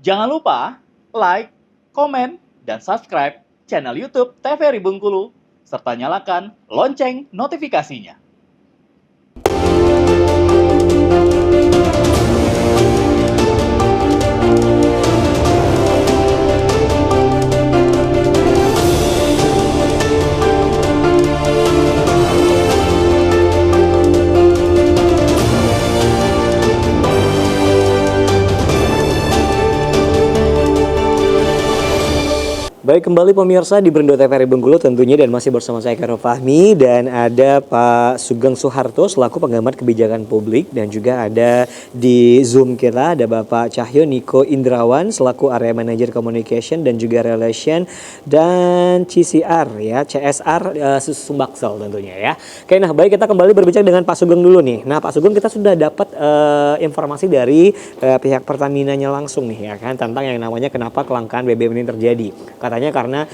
Jangan lupa like, komen, dan subscribe channel YouTube TVRI Bengkulu, serta nyalakan lonceng notifikasinya. Baik, kembali pemirsa di Berendo TVRI Bengkulu tentunya, dan masih bersama saya Karo Fahmi, dan ada Pak Sugeng Suharto selaku pengamat kebijakan publik, dan juga ada di Zoom kita ada Bapak Cahyo Niko Indrawan selaku Area Manager Communication dan juga Relation dan CSR ya, Sumbaksel tentunya ya. Oke, nah baik, kita kembali berbicara dengan Pak Sugeng dulu nih. Nah Pak Sugeng, kita sudah dapat informasi dari pihak Pertamina-nya langsung nih ya kan, tentang yang namanya kenapa kelangkaan BBM ini terjadi. Katanya karena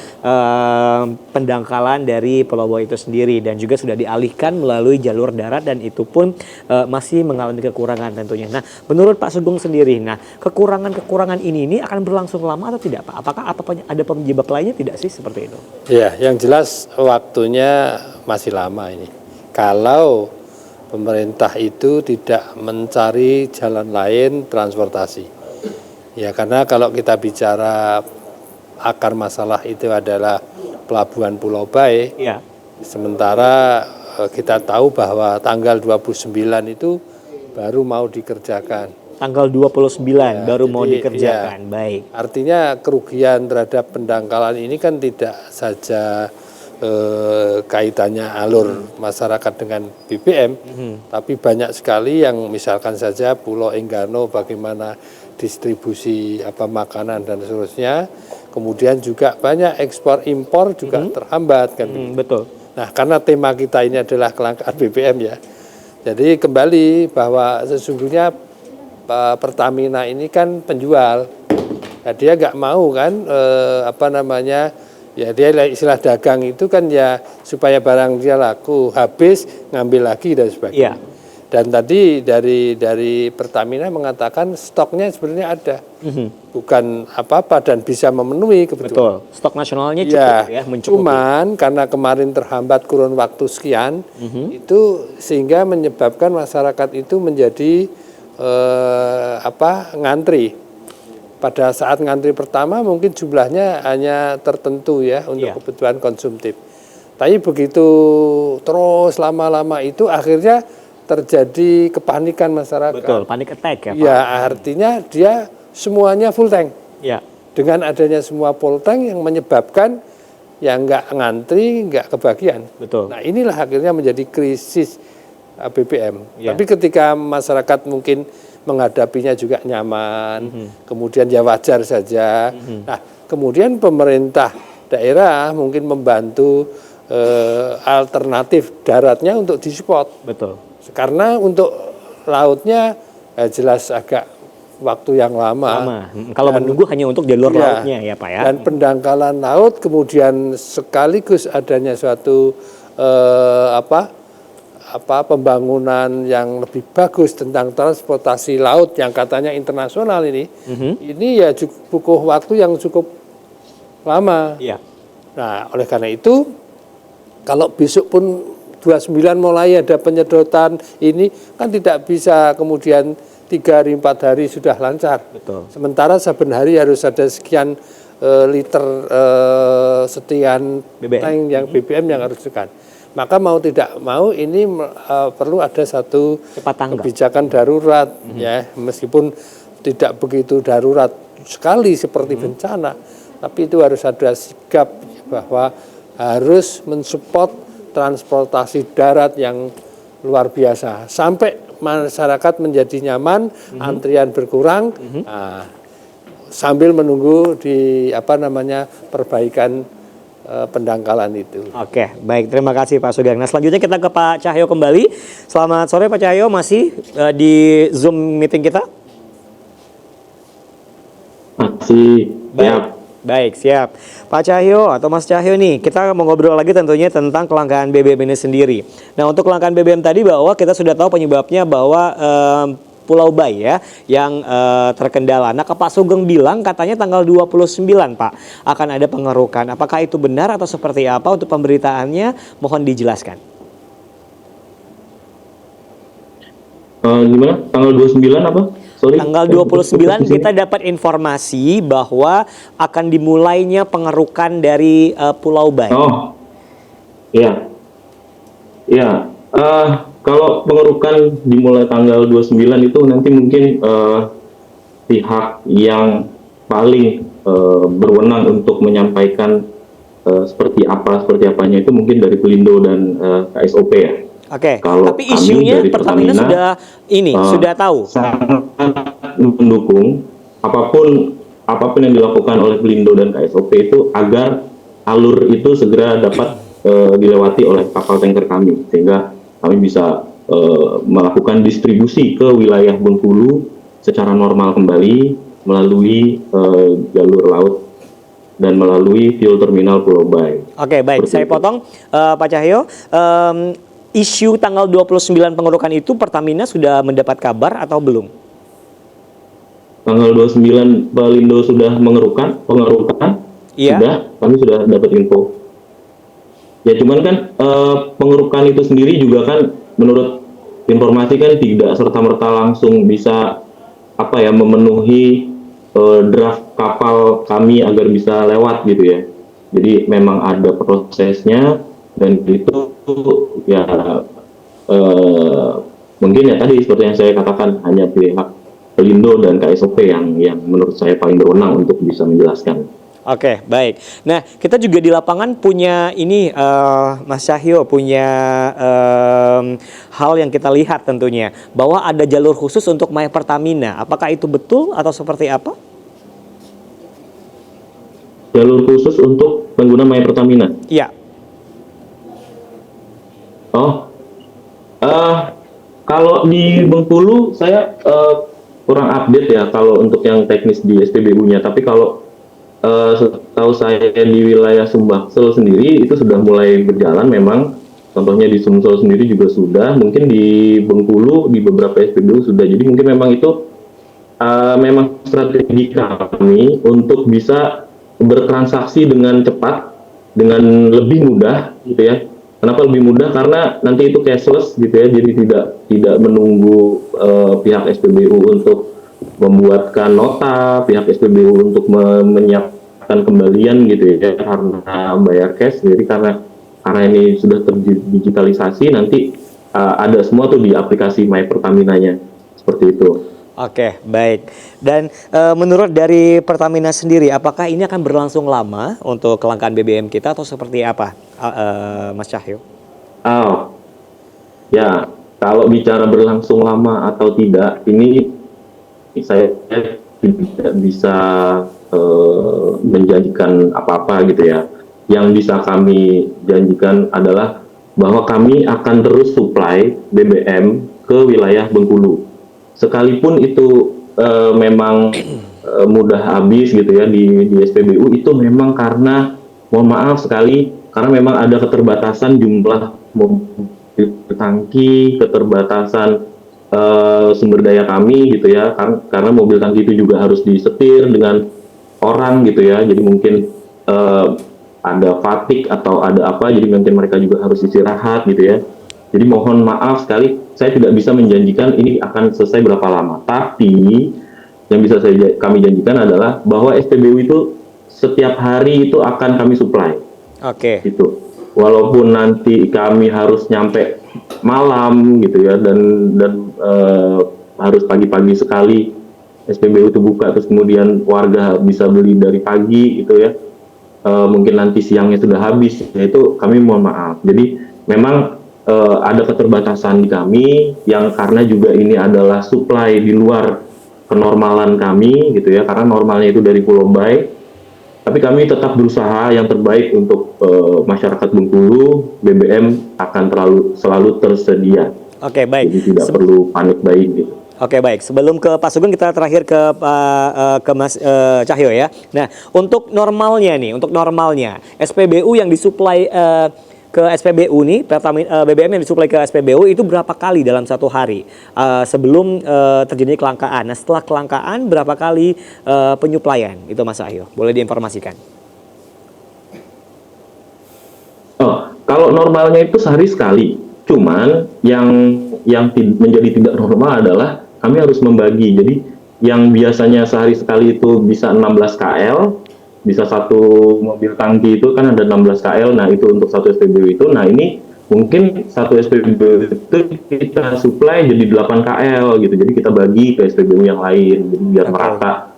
pendangkalan dari Pulau Bawah itu sendiri, dan juga sudah dialihkan melalui jalur darat, dan itu pun masih mengalami kekurangan tentunya. Nah, menurut Pak Sugeng sendiri, nah kekurangan ini akan berlangsung lama atau tidak, Pak? Apakah ada penyebab lainnya tidak sih seperti itu? Ya, yang jelas waktunya masih lama ini. Kalau pemerintah itu tidak mencari jalan lain transportasi. Ya, karena kalau kita bicara akar masalah itu adalah pelabuhan Pulau Bae. Ya. Sementara kita tahu bahwa tanggal 29 itu baru mau dikerjakan. Tanggal 29 ya, baru mau dikerjakan. Ya, baik. Artinya kerugian terhadap pendangkalan ini kan tidak saja kaitannya alur masyarakat dengan BBM, tapi banyak sekali yang misalkan saja Pulau Enggano bagaimana distribusi makanan dan seterusnya. Kemudian juga banyak ekspor impor juga terhambat kan. Betul. Nah, karena tema kita ini adalah kelangkaan BBM ya. Jadi kembali bahwa sesungguhnya Pertamina ini kan penjual. Nah, dia nggak mau kan ya dia istilah dagang itu kan ya supaya barang dia laku, habis ngambil lagi dan sebagainya. Iya. Dan tadi dari Pertamina mengatakan stoknya sebenarnya ada, bukan apa-apa dan bisa memenuhi kebutuhan. Betul, stok nasionalnya cukup ya, mencukupi. Cuman karena kemarin terhambat kurun waktu sekian, itu sehingga menyebabkan masyarakat itu menjadi ngantri. Pada saat ngantri pertama mungkin jumlahnya hanya tertentu ya untuk kebutuhan konsumtif. Tapi begitu terus lama-lama itu akhirnya terjadi kepanikan masyarakat. Betul, panic attack ya Pak. Ya, artinya dia semuanya full tank. Ya. Dengan adanya semua full tank yang menyebabkan yang nggak ngantri, nggak kebagian. Betul. Nah, inilah akhirnya menjadi krisis BBM. Ya. Tapi ketika masyarakat mungkin menghadapinya juga nyaman, kemudian ya wajar saja. Nah, kemudian pemerintah daerah mungkin membantu alternatif daratnya untuk disupport. Betul. Karena untuk lautnya jelas agak waktu yang lama. Kalau menunggu hanya untuk jalur lautnya ya Pak ya. Dan pendangkalan laut, kemudian sekaligus adanya suatu pembangunan yang lebih bagus tentang transportasi laut yang katanya internasional ini ya butuh waktu yang cukup lama. Iya. Nah, oleh karena itu kalau besok pun 29 mulai ada penyedotan ini kan tidak bisa kemudian 3 hari 4 hari sudah lancar. Betul. Sementara saben hari harus ada sekian liter sekian tank yang BBM yang harus disekan. Maka mau tidak mau ini perlu ada satu kebijakan darurat ya, meskipun tidak begitu darurat sekali seperti bencana, tapi itu harus ada sikap bahwa harus mensupport transportasi darat yang luar biasa sampai masyarakat menjadi nyaman, antrian berkurang, sambil menunggu di perbaikan pendangkalan itu. Oke, baik, terima kasih Pak Sugeng. Nah, selanjutnya kita ke Pak Cahyo kembali. Selamat sore Pak Cahyo, masih di Zoom meeting kita? Masih. Baik, siap. Pak Cahyo atau Mas Cahyo nih, kita mau ngobrol lagi tentunya tentang kelangkaan BBM ini sendiri. Nah, untuk kelangkaan BBM tadi bahwa kita sudah tahu penyebabnya bahwa Pulau Bay ya yang terkendala. Nah, Pak Sugeng bilang katanya tanggal 29 Pak akan ada pengerukan. Apakah itu benar atau seperti apa untuk pemberitaannya? Mohon dijelaskan. Gimana? Tanggal 29 apa? Sorry. Tanggal 29 kita dapat informasi bahwa akan dimulainya pengerukan dari Pulau Bay. Oh, iya. Iya. Kalau pengerukan dimulai tanggal 29 itu nanti mungkin pihak yang paling berwenang untuk menyampaikan seperti apanya itu mungkin dari Pelindo dan KSOP ya. Oke, Kalau tapi kami isunya dari Pertamina sudah tahu. sangat mendukung apapun yang dilakukan oleh Pelindo dan KSOP itu agar alur itu segera dapat dilewati oleh kapal tanker kami, sehingga kami bisa melakukan distribusi ke wilayah Bengkulu secara normal kembali melalui jalur laut dan melalui fuel terminal Pulau Bay. Oke, baik. Saya potong Pak Cahyo. Isu tanggal 29 pengerukan itu Pertamina sudah mendapat kabar atau belum? Tanggal 29 Pelindo sudah pengerukan? Iya. Sudah, kami sudah dapat info. Ya cuman kan pengerukan itu sendiri juga kan menurut informasi kan tidak serta-merta langsung bisa memenuhi draft kapal kami agar bisa lewat gitu ya. Jadi memang ada prosesnya dan itu ya mungkin ya tadi seperti yang saya katakan hanya pihak Pelindo dan KSOP yang menurut saya paling berwenang untuk bisa menjelaskan. Oke, baik. Nah, kita juga di lapangan punya ini, Mas Cahyo, punya hal yang kita lihat tentunya, bahwa ada jalur khusus untuk My Pertamina. Apakah itu betul atau seperti apa? Jalur khusus untuk pengguna My Pertamina? Iya. Oh, kalau di Bengkulu saya kurang update ya kalau untuk yang teknis di SPBU-nya. Tapi kalau setahu saya di wilayah Sumbaksel sendiri itu sudah mulai berjalan memang. Contohnya di Sumsel sendiri juga sudah. Mungkin di Bengkulu di beberapa SPBU sudah. Jadi mungkin memang itu memang strategi kami untuk bisa bertransaksi dengan cepat, dengan lebih mudah gitu ya. Kenapa lebih mudah? Karena nanti itu cashless gitu ya, jadi tidak menunggu pihak SPBU untuk membuatkan nota, pihak SPBU untuk menyiapkan kembalian gitu ya, karena bayar cash. Jadi karena ini sudah terdigitalisasi, nanti ada semua tuh di aplikasi My Pertamina-nya seperti itu. Oke, baik. Dan menurut dari Pertamina sendiri, apakah ini akan berlangsung lama untuk kelangkaan BBM kita atau seperti apa, Mas Cahyo? Oh, ya, kalau bicara berlangsung lama atau tidak, ini saya tidak bisa menjanjikan apa-apa gitu ya. Yang bisa kami janjikan adalah bahwa kami akan terus supply BBM ke wilayah Bengkulu. Sekalipun itu memang mudah habis gitu ya di SPBU, itu memang karena, mohon maaf sekali, karena memang ada keterbatasan jumlah mobil tangki, keterbatasan sumber daya kami gitu ya, karena mobil tangki itu juga harus disetir dengan orang gitu ya, jadi mungkin ada fatigue atau ada apa, jadi mungkin mereka juga harus istirahat gitu ya. Jadi mohon maaf sekali, saya tidak bisa menjanjikan ini akan selesai berapa lama. Tapi yang bisa kami janjikan adalah bahwa SPBU itu setiap hari itu akan kami supply. Oke. Gitu. Walaupun nanti kami harus nyampe malam gitu ya, dan harus pagi-pagi sekali SPBU itu buka, terus kemudian warga bisa beli dari pagi gitu ya. Mungkin nanti siangnya sudah habis, itu kami mohon maaf. Jadi memang ada keterbatasan di kami yang karena juga ini adalah supply di luar kenormalan kami gitu ya, karena normalnya itu dari Pulau Bay. Tapi kami tetap berusaha yang terbaik untuk masyarakat Bengkulu. BBM akan selalu tersedia. Oke, baik. Jadi tidak perlu panik buying gitu. Oke, baik. Sebelum ke Pak Sugeng, kita terakhir ke Mas Cahyo ya. Nah, untuk normalnya SPBU yang disuplai ke SPBU nih, BBM yang disuplai ke SPBU itu berapa kali dalam satu hari sebelum terjadi kelangkaan? Nah, setelah kelangkaan berapa kali penyuplaian? Itu Mas Ahyo, boleh diinformasikan? Oh, kalau normalnya itu sehari sekali. Cuman yang menjadi tidak normal adalah kami harus membagi. Jadi yang biasanya sehari sekali itu bisa 16 KL, bisa satu mobil tangki itu kan ada 16 KL. Nah, itu untuk satu SPBU itu. Nah, ini mungkin satu SPBU itu kita supply jadi 8 KL gitu. Jadi kita bagi ke SPBU yang lain jadi biar merata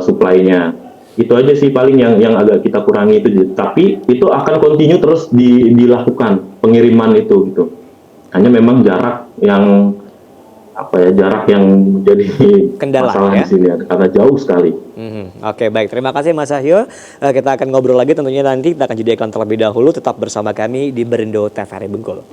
suplainya. Itu aja sih paling yang agak kita kurangi itu. Tapi itu akan continue terus dilakukan pengiriman itu gitu. Hanya memang jarak yang jarak yang menjadi kendala masalah ya di sini karena jauh sekali. Oke, baik, terima kasih Mas Ahyo. Kita akan ngobrol lagi tentunya nanti, kita akan jeda iklan terlebih dahulu. Tetap bersama kami di Berindo TVRI Bengkulu.